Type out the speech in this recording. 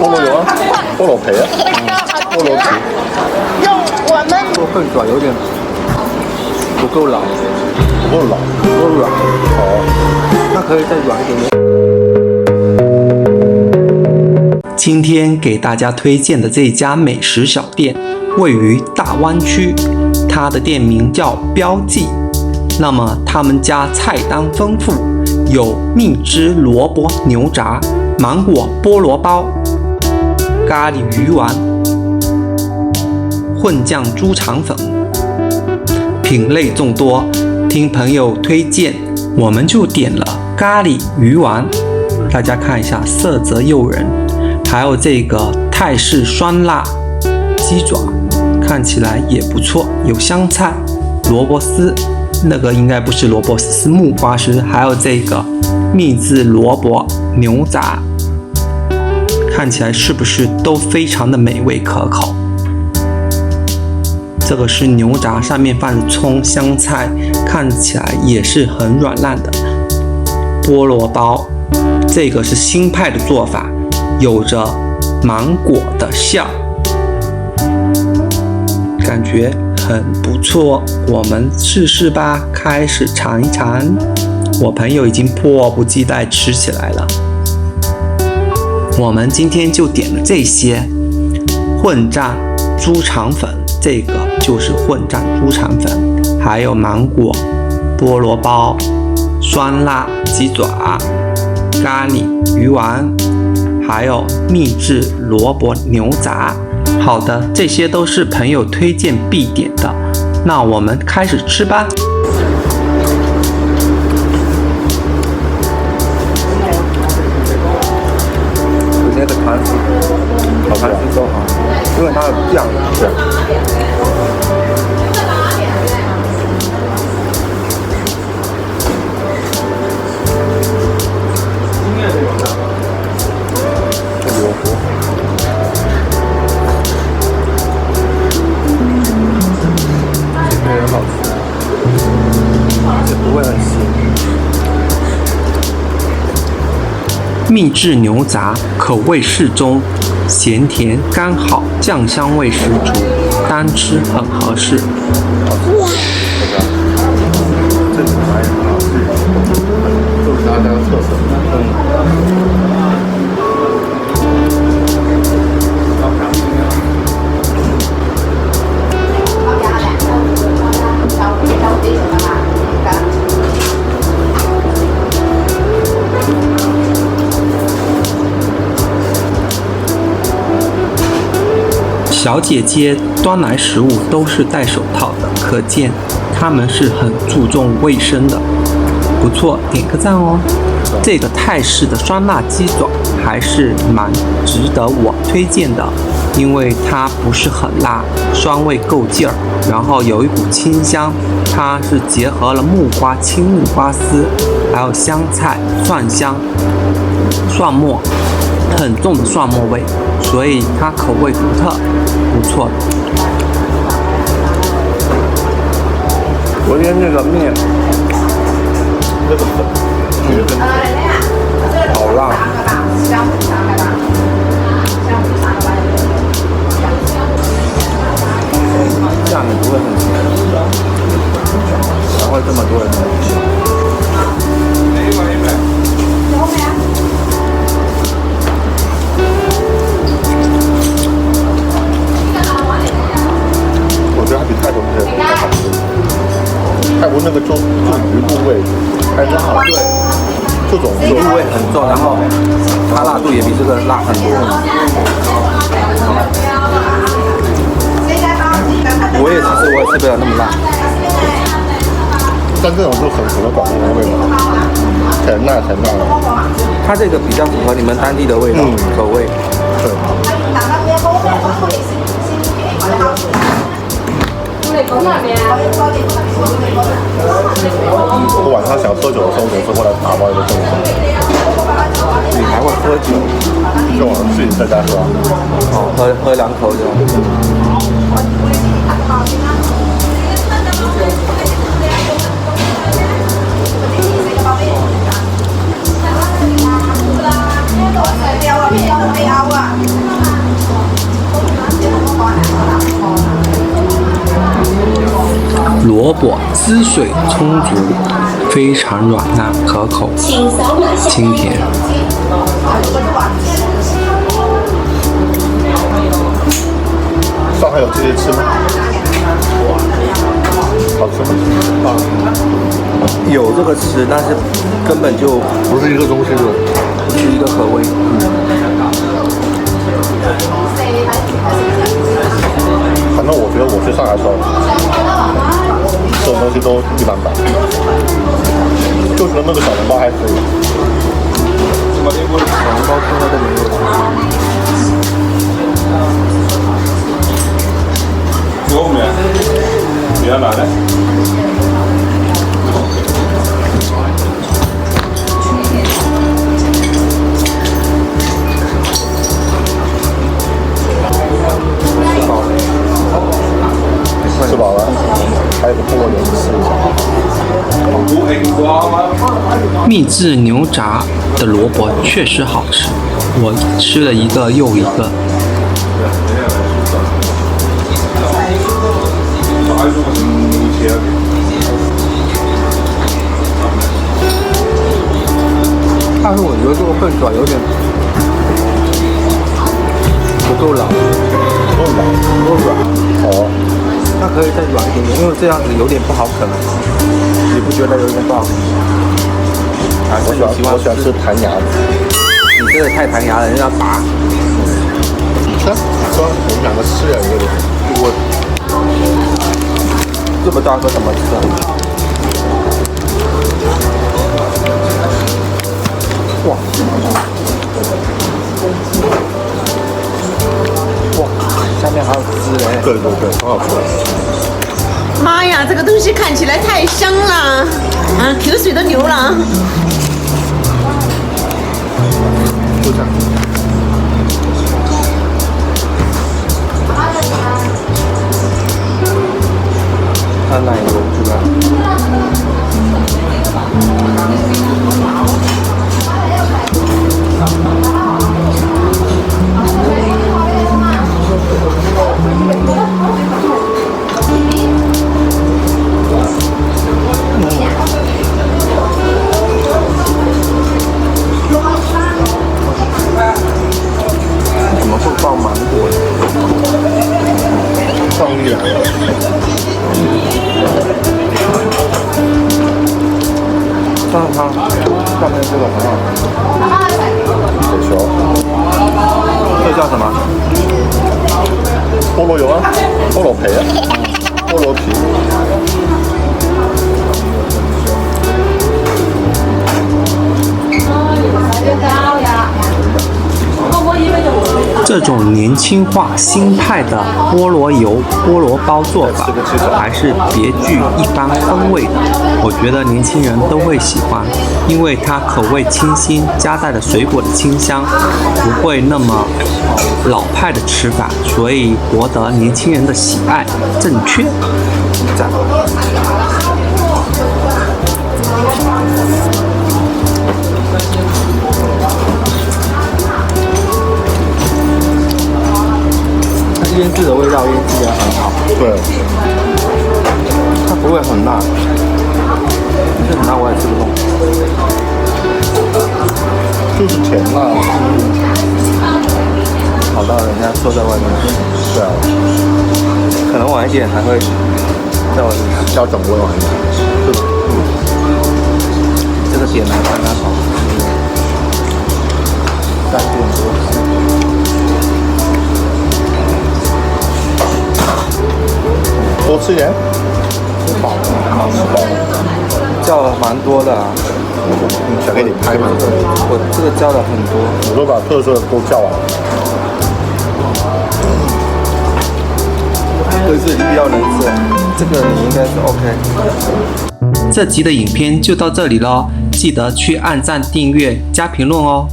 菠萝油啊，菠萝皮啊，菠萝皮。用我们做凤爪有点不够老，不够老，不够软，好。它可以再软一点点。今天给大家推荐的这家美食小店位于大湾区，它的店名叫标记。那么他们家菜单丰富，有蜜汁萝卜牛杂、芒果菠萝包、咖喱鱼丸、混酱猪肠粉，品类众多。听朋友推荐，我们就点了咖喱鱼丸，大家看一下，色泽诱人。还有这个泰式酸辣鸡爪，看起来也不错，有香菜、萝卜丝，那个应该不是萝卜丝，是木瓜丝。还有这个蜜汁萝卜牛杂，看起来是不是都非常的美味可口？这个是牛杂，上面放着葱、香菜，看起来也是很软烂的。菠萝包，这个是新派的做法，有着芒果的馅儿，感觉很不错，我们试试吧。开始尝一尝，我朋友已经迫不及待吃起来了。我们今天就点了这些混蘸猪肠粉，这个就是混蘸猪肠粉，还有芒果菠萝包、酸辣鸡爪、咖喱鱼丸，还有秘制萝卜牛杂。好的，这些都是朋友推荐必点的，那我们开始吃吧。有些的糖吃，好看吸收好，因为它的酱是。秘制牛杂口味适中，咸甜刚好，酱香味十足，单吃很合适。哇！这个茶也很好吃，就是他家的特色。小姐姐端来食物都是戴手套的，可见他们是很注重卫生的。不错，点个赞哦。这个泰式的酸辣鸡爪还是蛮值得我推荐的，因为它不是很辣，酸味够劲儿，然后有一股清香，它是结合了青木瓜丝，还有香菜、蒜香、蒜末，很重的蒜末味，所以它口味独特，不错的。昨天这个面，这个粉，觉得好辣。这样你不会很咸，才会这么多人吃。我觉得还比泰国那些还好吃。泰国那个就鱼部位还真好，对，这种鱼部味很重，然后它辣度也比这个辣很多。我也吃不了那么辣，但这种就很符合广东人味嘛，甜辣的。它这个比较符合你们当地的味道，口味。对。我晚上想喝酒的时候，总是会来打包一个正宗。你还会喝酒？就我自己在家喝。哦，喝2口就。Hãy subscribe cho kênh Ghiền Mì Gõ để không bỏ lỡ 卜汁水充足，非常软烂可口，清甜。上海有这些吃吗？好吃吗？有这个吃，但是根本就不是一个东西的。不是一个口味。反正我觉得我去上海的时候，吃的东西都一般般，就觉得那个小笼包还可以。小笼包从来都没有。有没？你要哪的？吃饱了，还有个菠萝油吃一下。秘制牛杂的萝卜确实好吃，我吃了一个又一个。但是我觉得这个凤爪有点不够老，不够软。哦，它可以再软一点点，因为这样子有点不好啃，你不觉得有点不好啃？我喜欢吃弹牙的。你这个太弹牙了，人家拔。说我们两个吃了一个，我这么大个怎么吃啊？哇！哇！下面还有汁哎。对，很好吃。妈呀，这个东西看起来太香了，啊，口水都流了。就这样。它奶油是吧？怎么会放芒果呢？放一点。看看它上面这个很好吃。铁球。这叫什么？菠萝油啊，菠萝皮啊，菠萝皮。这种年轻化新派的菠萝油菠萝包做法还是别具一番风味的，我觉得年轻人都会喜欢，因为它口味清新，夹带了水果的清香，不会那么老派的吃法，所以博得年轻人的喜爱。正确。赞。腌制的味道腌制得很好，对，它不会很辣，这很辣我也吃不动，就是甜辣。跑到人家坐在外面吃。对啊，可能晚一点还会在外面要整温晚一点。这个点来刚刚好，3点多。多吃点，吃饱了，吃饱了。叫了蛮多的啊。想给你拍吗？我这个叫了很多。我都把特色都叫完了。这是你比较能吃，这个你应该是 OK。这集的影片就到这里咯，记得去按赞、订阅、加评论哦。